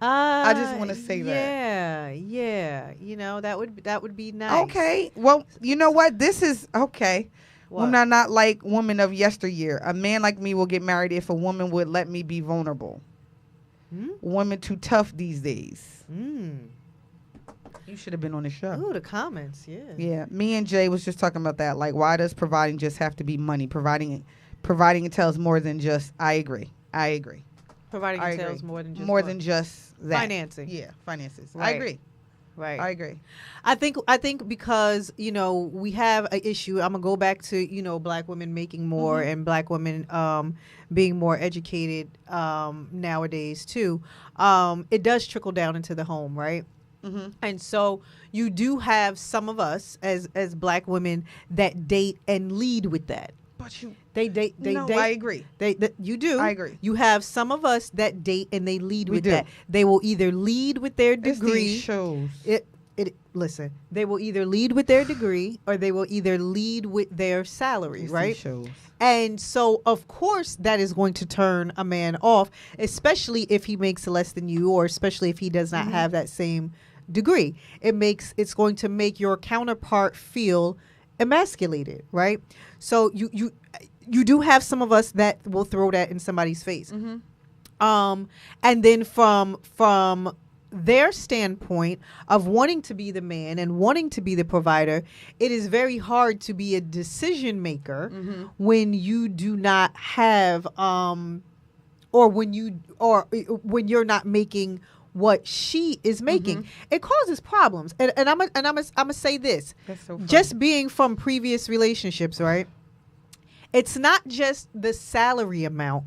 I just want to say that. Yeah. You know, that would be nice. Okay. Well, you know what? This is okay. What? Women are not like women of yesteryear. A man like me will get married if a woman would let me be vulnerable. Women too tough these days. You should have been on the show. Ooh, the comments, yeah. Yeah, me and Jay was just talking about that. Like, why does providing just have to be money? Providing entails more than just. I agree. Providing I entails agree. more than just more what? than just that. Financing. Yeah, finances. Right. I agree. Right. I agree. I think because, you know, we have an issue. I'm going to go back to, you know, black women making more and black women being more educated nowadays too. It does trickle down into the home, right? Mm-hmm. And so you do have some of us as black women that date and lead with that. But you, they date. I agree. You do. I agree. You have some of us that date and they lead with do. that. They will either lead with their It's degree. these shows. Listen. They will either lead with their degree or they will either lead with their salary, It's right? these shows. And so, of course, that is going to turn a man off, especially if he makes less than you, or especially if he does not have that same degree. It's going to make your counterpart feel emasculated, right? So you do have some of us that will throw that in somebody's face. And then from their standpoint of wanting to be the man and wanting to be the provider, it is very hard to be a decision maker when you do not have or when you're not making what she is making. It causes problems. And I'm gonna say this. That's so funny. Just being from previous relationships, right? It's not just the salary amount.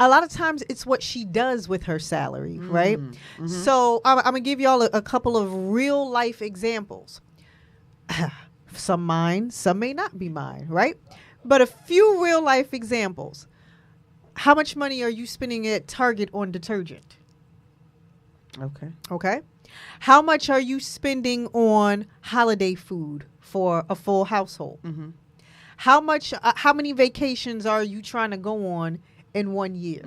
A lot of times it's what she does with her salary, right? So I'm going to give y'all a couple of real life examples. Some mine, some may not be mine, right? But a few real life examples. How much money are you spending at Target on detergent? Okay. How much are you spending on holiday food for a full household? How many vacations are you trying to go on in 1 year?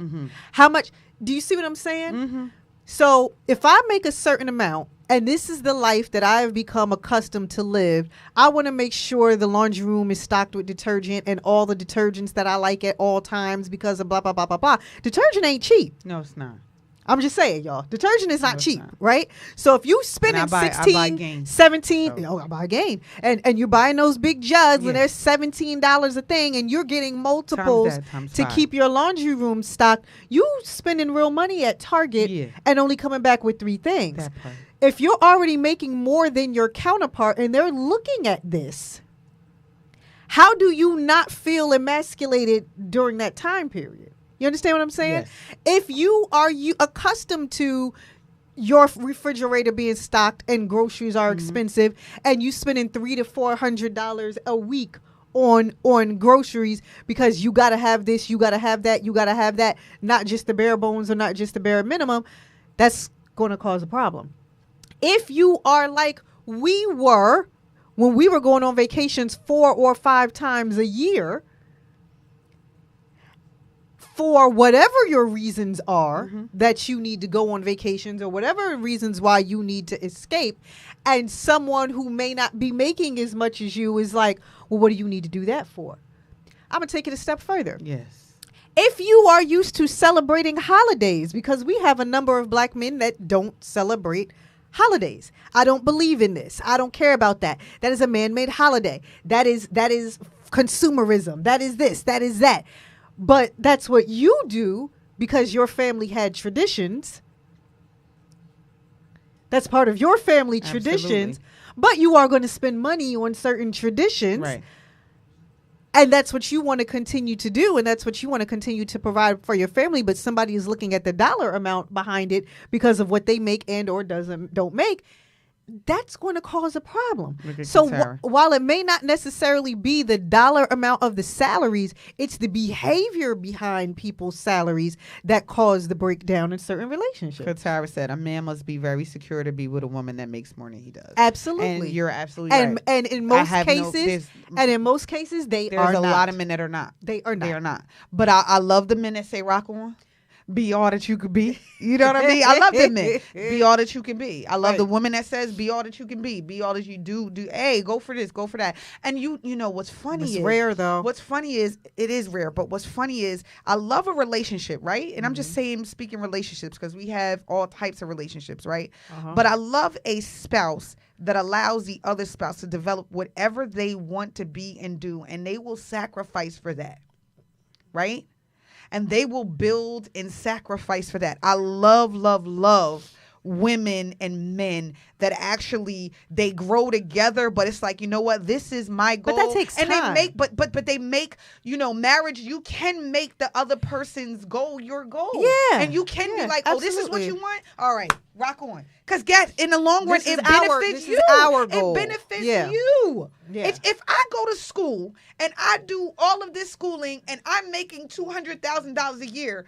How much? Do you see what I'm saying? So if I make a certain amount, and this is the life that I have become accustomed to live, I want to make sure the laundry room is stocked with detergent and all the detergents that I like at all times because of blah, blah, blah, blah, blah. Detergent ain't cheap. No, it's not. I'm just saying, y'all. Detergent is not cheap, right? So if you spending I buy 16, 17, I buy Gain, and you're buying those big jugs and they're $17 a thing, and you're getting multiples to keep your laundry room stocked, you spending real money at Target and only coming back with 3 things. That part. If you're already making more than your counterpart and they're looking at this, how do you not feel emasculated during that time period? You understand what I'm saying? Yes. If you are accustomed to your refrigerator being stocked and groceries are expensive, and you spending $300 to $400 a week on groceries because you gotta have this, you gotta have that, you gotta have that, not just the bare bones or not just the bare minimum, that's going to cause a problem. If you are like we were, when we were going on vacations 4 or 5 times a year, for whatever your reasons are that you need to go on vacations or whatever reasons why you need to escape, and someone who may not be making as much as you is like, well, what do you need to do that for? I'm going to take it a step further. Yes. If you are used to celebrating holidays, because we have a number of black men that don't celebrate holidays. I don't believe in this. I don't care about that. That is a man-made holiday. That is consumerism. That is this. That is that. But that's what you do because your family had traditions. That's part of your family traditions. But you are going to spend money on certain traditions. Right. And that's what you want to continue to do. And that's what you want to continue to provide for your family. But somebody is looking at the dollar amount behind it because of what they make and or don't make. That's going to cause a problem. So while it may not necessarily be the dollar amount of the salaries, it's the behavior behind people's salaries that cause the breakdown in certain relationships. Katara said, a man must be very secure to be with a woman that makes more than he does. Absolutely. And you're absolutely right. And in most cases, they are not. There's a lot of men that are not. They are not. They are not. But I love the men that say rock on. Be all that you could be. You know what I mean? I love them men. Be all that you can be. I love the woman that says be all that you can be. Be all that you do. Hey, go for this, go for that. And you know what's funny is rare though. What's funny is it is rare, but what's funny is I love a relationship, right? And I'm just speaking relationships because we have all types of relationships, right? But I love a spouse that allows the other spouse to develop whatever they want to be and do, and they will sacrifice for that, right? And they will build and sacrifice for that. I love women and men that actually they grow together, but it's like, you know what, this is my goal. But that takes time. And they make but they make, marriage, you can make the other person's goal your goal. Yeah. And you can be like, absolutely. this is what you want? All right, rock on. Because in the long run, it benefits you. This is our goal. It benefits you. Yeah. If I go to school and I do all of this schooling and I'm making $200,000 a year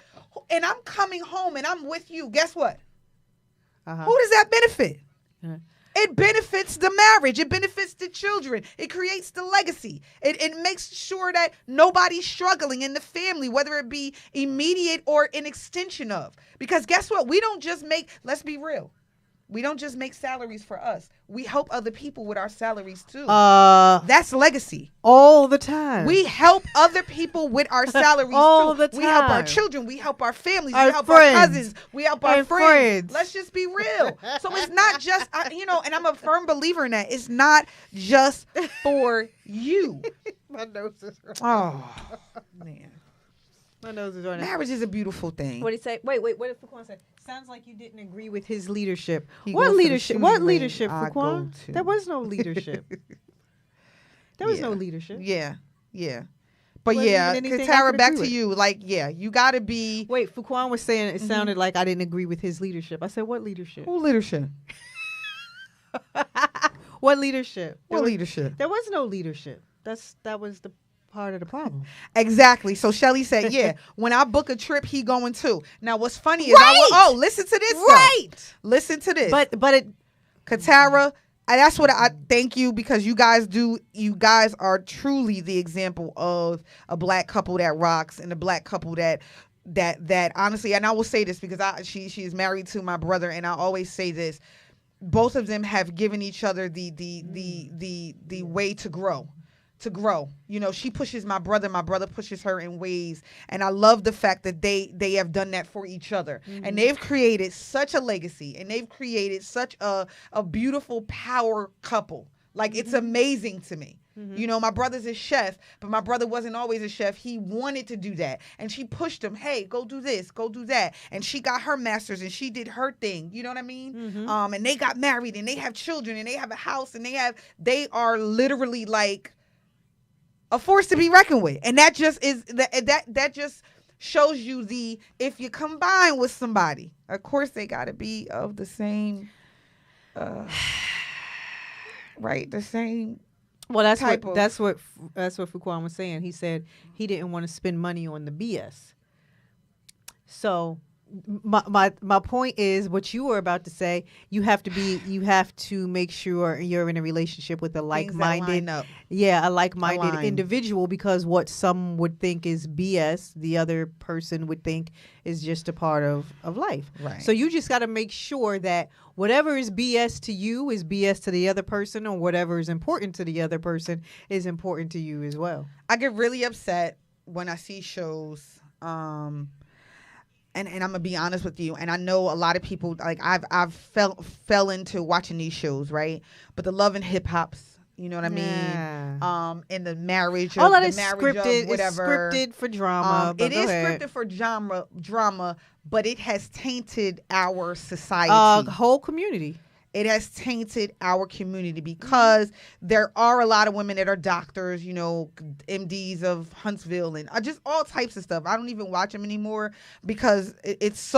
and I'm coming home and I'm with you, guess what? Who does that benefit? It benefits the marriage. It benefits the children. It creates the legacy. It makes sure that nobody's struggling in the family, whether it be immediate or an extension of. Because guess what? We don't just let's be real. We don't just make salaries for us. We help other people with our salaries too. That's legacy. All the time. We help other people with our salaries all too. the time. We help our children. We help our families. Our we help friends. our cousins. We help our friends. friends. Let's just be real. So it's not just, and I'm a firm believer in that. It's not just for you. My nose is running. Oh, man. My nose is running. Marriage is a beautiful thing. What did he say? Wait. What did Fuquan say? Sounds like you didn't agree with his leadership. What leadership, Fuquan? There was no leadership. There was no leadership. Yeah. But Katara, back to you. Like, you got to be. Wait, Fuquan was saying it sounded like I didn't agree with his leadership. I said, what leadership? Who leadership? What leadership? Leadership? There was no leadership. That was the part of the problem. Exactly. So Shelly said, when I book a trip, he going too. Now, what's funny is listen to this. Right. Though. Listen to this. But Katara, that's what I thank you because you guys are truly the example of a black couple that rocks and a black couple that honestly, and I will say this because she is married to my brother, and I always say this, both of them have given each other the way to grow. She pushes my brother pushes her in ways, and I love the fact that they have done that for each other, and they've created such a legacy, and they've created such a beautiful power couple. Like, it's amazing to me. My brother's a chef, but my brother wasn't always a chef. He wanted to do that, and she pushed him, hey, go do this, go do that, and she got her master's and she did her thing, you know what I mean? And they got married and they have children and they have a house and they are literally like a force to be reckoned with. And that just is that just shows you if you combine with somebody, of course they got to be of the same right, the same. Well, that's what Fuquan was saying. He said he didn't want to spend money on the BS. So my point is what you were about to say. You have to make sure you're in a relationship with a like-minded, a like-minded individual, because what some would think is BS, the other person would think is just a part of life. Right. So you just got to make sure that whatever is BS to you is BS to the other person, or whatever is important to the other person is important to you as well. I get really upset when I see shows. And I'm gonna be honest with you, and I know a lot of people, like I've fell into watching these shows, right? But the Love and Hip Hops, you know what I mean? And the marriage, all of the it's marriage scripted, of whatever. it's scripted for drama. It is scripted for drama, but it has tainted our society, whole community. It has tainted our community because there are a lot of women that are doctors, you know, MDs of Huntsville and just all types of stuff. I don't even watch them anymore because it's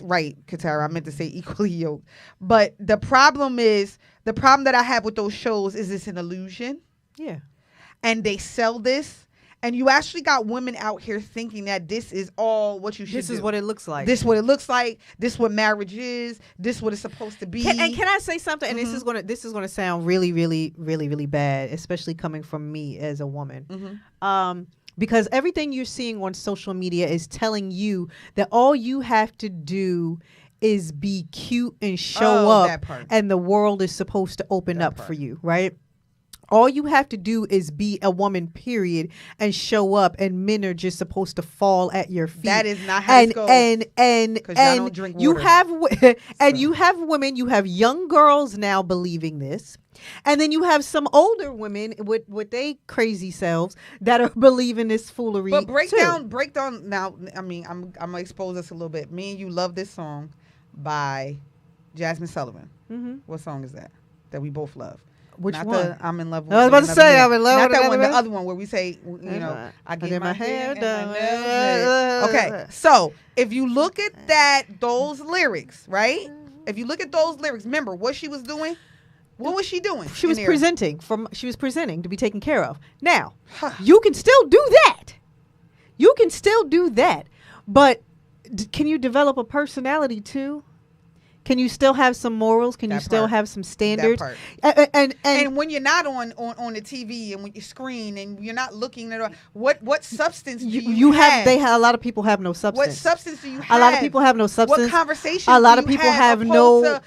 right, Katara, I meant to say equally yoked. But the problem that I have with those shows is it's an illusion. Yeah. And they sell this. And you actually got women out here thinking that this is all what you should do. This is what it looks like. This is what it looks like. This is what marriage is. This is what it's supposed to be. Can I say something? And this is gonna sound really, really, really, really bad, especially coming from me as a woman. Because everything you're seeing on social media is telling you that all you have to do is be cute and show up, and the world is supposed to open up for you, right? All you have to do is be a woman, period, and show up, and men are just supposed to fall at your feet. That is not how it goes. And don't drink water. you have women, you have young girls now believing this, and then you have some older women with they crazy selves that are believing this foolery. But break down now. I mean, I'm gonna expose us a little bit. Me and you love this song by Jasmine Sullivan. What song is that we both love? Which not one? The I'm in love with. I was about to say I'm in love not with that one. Man. The other one where we say, you know, I get my hair done. Okay, Okay, so if you look at those lyrics, right? If you look at those lyrics, remember what she was doing. What was she doing? She was presenting to be taken care of. Now, you can still do that. You can still do that, but can you develop a personality too? Can you still have some morals? Can you still have some standards? And when you're not on the TV and when you screen and you're not looking at what substance do you have? A lot of people have no substance. What substance do you have? A lot of people have no substance. What conversations? A lot of people have no.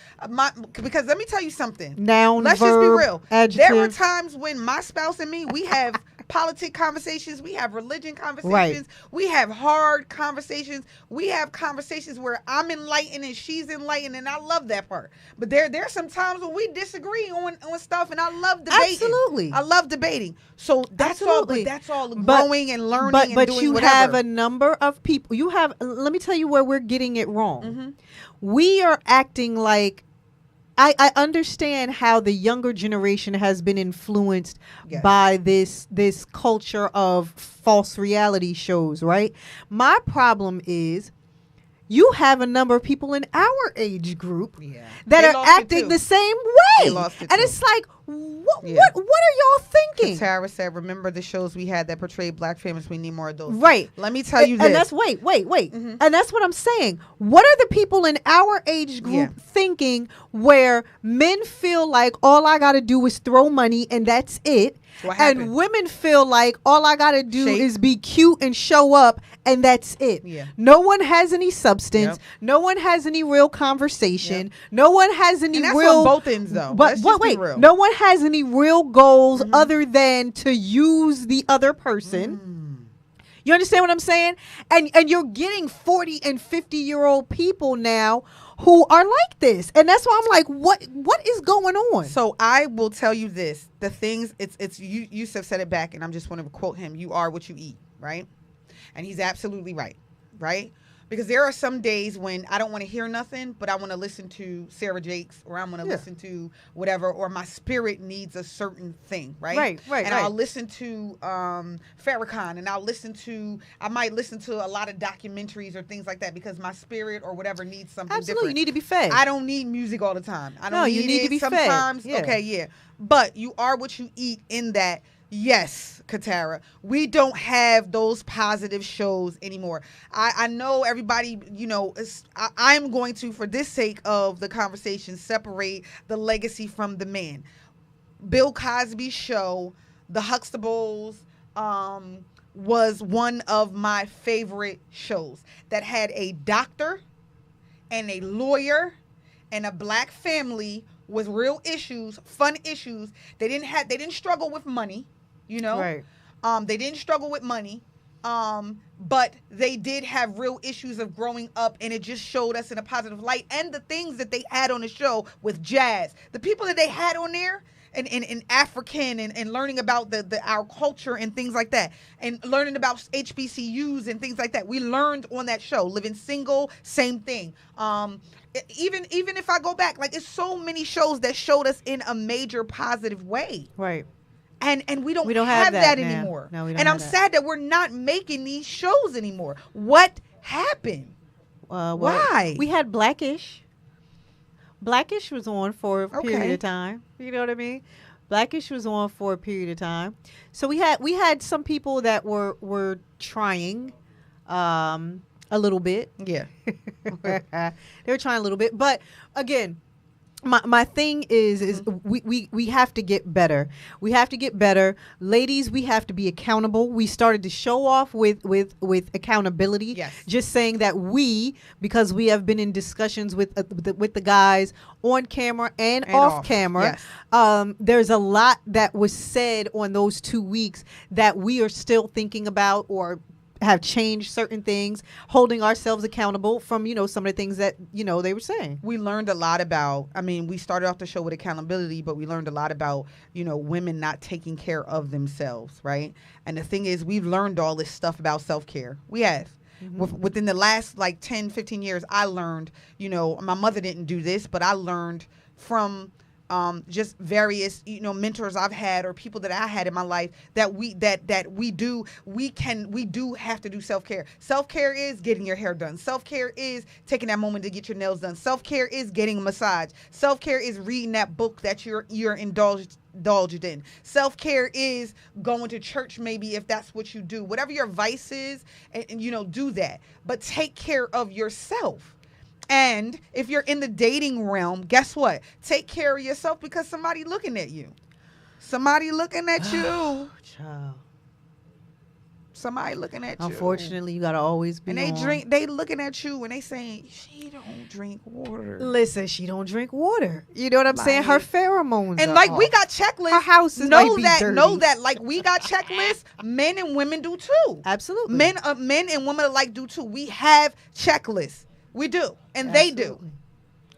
Because let me tell you something. Noun, Let's verb, just be real. adjective. There are times when my spouse and me, we have politic conversations, we have religion conversations, right. We have hard conversations, we have conversations where I'm enlightened and she's enlightened, and I love that part. But there's some times when we disagree on stuff, and I love debating. Absolutely, I love debating. So that's all. But that's all growing and learning. But and doing you whatever. have a number of people. You have. Let me tell you where we're getting it wrong. We are acting like. I understand how the younger generation has been influenced by this culture of false reality shows, right? My problem is you have a number of people in our age group that are acting the same way. And it's like, what are y'all thinking? Tara said, remember the shows we had that portrayed black families, we need more of those. Right. Let me tell you this. And that's, wait. And that's what I'm saying. What are the people in our age group thinking where men feel like all I got to do is throw money and that's it? And women feel like all I got to do is be cute and show up and that's it. No one has any substance. No one has any real conversation. No one has any and that's real. on both ends, though. But wait, no one has any real goals other than to use the other person. You understand what I'm saying? And you're getting 40 and 50-year-old people now who are like this. And that's why I'm like, what is going on? So I will tell you this. The things, it's Yusuf said it back, and I'm just want to quote him. You are what you eat, right? And he's absolutely right? Because there are some days when I don't want to hear nothing, but I want to listen to Sarah Jakes, or I'm going to listen to whatever, or my spirit needs a certain thing, right? Right. And I'll listen to Farrakhan, and I might listen to a lot of documentaries or things like that because my spirit or whatever needs something different. You need to be fed. I don't need music all the time. I don't need you need it to be sometimes. fed. Okay, but you are what you eat in that. Yes, Katara. We don't have those positive shows anymore. I know everybody, I'm going to, for this sake of the conversation, separate the legacy from the man. Bill Cosby's show, The Huxtables, was one of my favorite shows that had a doctor and a lawyer and a black family with real issues, fun issues. They didn't struggle with money. Right. They didn't struggle with money, but they did have real issues of growing up, and it just showed us in a positive light. And the things that they had on the show with jazz, the people that they had on there, and African, and learning about our culture and things like that, and learning about HBCUs and things like that. We learned on that show. Living Single, same thing. Even if I go back, like, it's so many shows that showed us in a major positive way. Right. And we don't have that anymore. No, we don't. And I'm sad that we're not making these shows anymore. What happened? Why? We had Blackish. Blackish was on for a period of time. You know what I mean? Blackish was on for a period of time. So we had some people that were trying a little bit. Yeah. They were trying a little bit. But again, my thing is we have to get better. We have to get better. Ladies, we have to be accountable. We started to show off with accountability. Yes. Just saying that because we have been in discussions with the guys on camera and off camera. Yes. There's a lot that was said on those 2 weeks that we are still thinking about or have changed certain things, holding ourselves accountable from, some of the things that, they were saying. We learned a lot about, we started off the show with accountability, but we learned a lot about, women not taking care of themselves, right? And the thing is, we've learned all this stuff about self-care. We have. Within the last 10, 15 years, I learned, my mother didn't do this, but I learned from just various mentors I've had or people that I had in my life that we do have to do self-care. Self-care is getting your hair done. Self-care is taking that moment to get your nails done. Self-care is getting a massage. Self-care is reading that book that you're indulged in. Self-care is going to church, maybe, if that's what you do. Whatever your vice is, and do that. But take care of yourself. And if you're in the dating realm, guess what? Take care of yourself, because somebody looking at you. Somebody looking at you. Child. Somebody looking at you. Unfortunately, you gotta always be. And they looking at you and they saying, she don't drink water. Listen, she don't drink water. You know what I'm saying? Her pheromones. And are we off. got checklists. Her house is know that we got checklists. Men and women do too. Absolutely. Men and women alike do too. We have checklists. We do, and they do.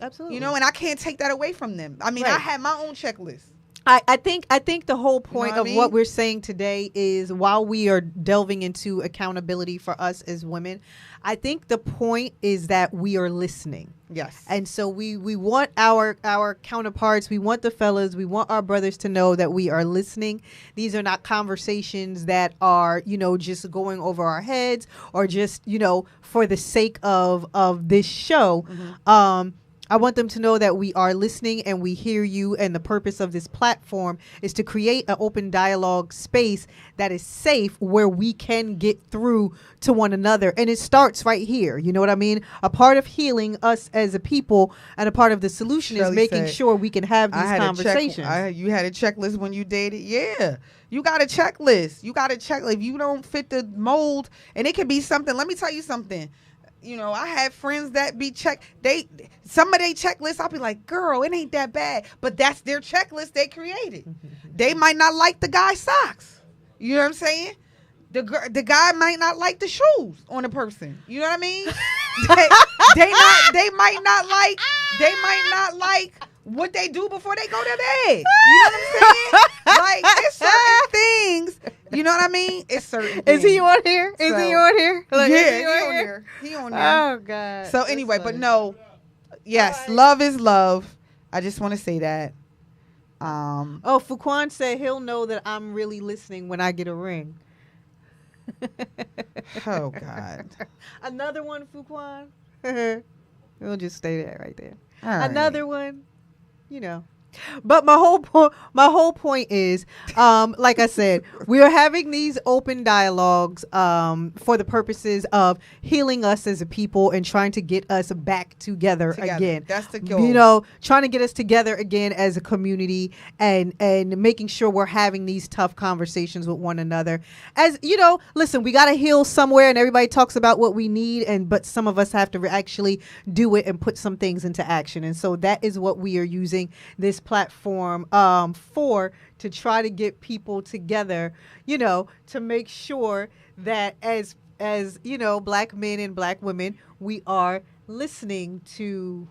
Absolutely. And I can't take that away from them. I have my own checklist. I think the whole point of what we're saying today is, while we are delving into accountability for us as women, I think the point is that we are listening. Yes. And so we want our counterparts, we want the fellas, we want our brothers to know that we are listening. These are not conversations that are, just going over our heads or just, for the sake of this show. I want them to know that we are listening and we hear you, and the purpose of this platform is to create an open dialogue space that is safe, where we can get through to one another. And it starts right here. You know what I mean? A part of healing us as a people and a part of the solution is making sure we can have these conversations. You had a checklist when you dated? Yeah. You got a checklist. If you don't fit the mold, and it could be something. Let me tell you something. I have friends that be some of their checklists, I'll be like, girl, it ain't that bad. But that's their checklist they created. They might not like the guy's socks. You know what I'm saying? The guy might not like the shoes on a person. You know what I mean? They might not like what they do before they go to bed. You know what I'm saying? Like, it's certain things. You know what I mean? It's certain things. Is he on here? Is he on here? Like, yeah, he on here. He on there. Oh, God. So anyway, but no. Yes, love is love. I just want to say that. Fuquan said he'll know that I'm really listening when I get a ring. Oh, God. Another one, Fuquan. We'll just stay there right there. All right. Another one. But my whole point is, like I said, we are having these open dialogues for the purposes of healing us as a people and trying to get us back together again. That's the goal. You know, trying to get us together again as a community and making sure we're having these tough conversations with one another. As you know, listen, we got to heal somewhere, and everybody talks about what we need, but some of us have to actually do it and put some things into action. And so that is what we are using this platform for, to try to get people together, you know, to make sure that as you know, black men and black women, we are listening to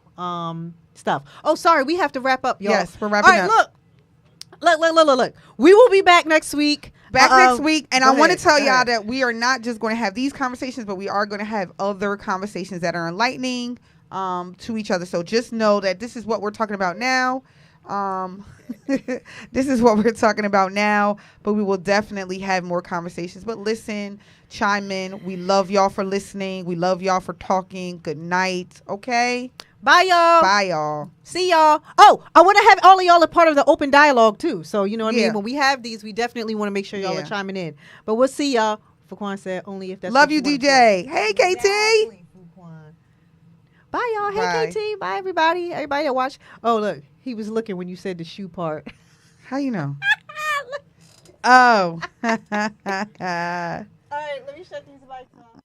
stuff. Oh, sorry, we have to wrap up, y'all. Yes, we're wrapping up. Look. We will be back next week. Next week. And I want to tell y'all ahead. that we are not just going to have these conversations, but we are going to have other conversations that are enlightening to each other. So just know that this is what we're talking about now. This is what we're talking about now, but we will definitely have more conversations. But listen, chime in. We love y'all for listening. We love y'all for talking. Good night. Okay. Bye, y'all. Bye, y'all. See y'all. Oh, I want to have all of y'all a part of the open dialogue too. So you know what I mean? When we have these, we definitely want to make sure y'all are chiming in. But we'll see y'all. Fuquan said only if that's love you, DJ. Hey, KT. Exactly, bye, y'all. Hey, KT. Bye, everybody. Everybody that watch. Oh, look. He was looking when you said the shoe part. How you know? Oh. All right, let me shut these lights off.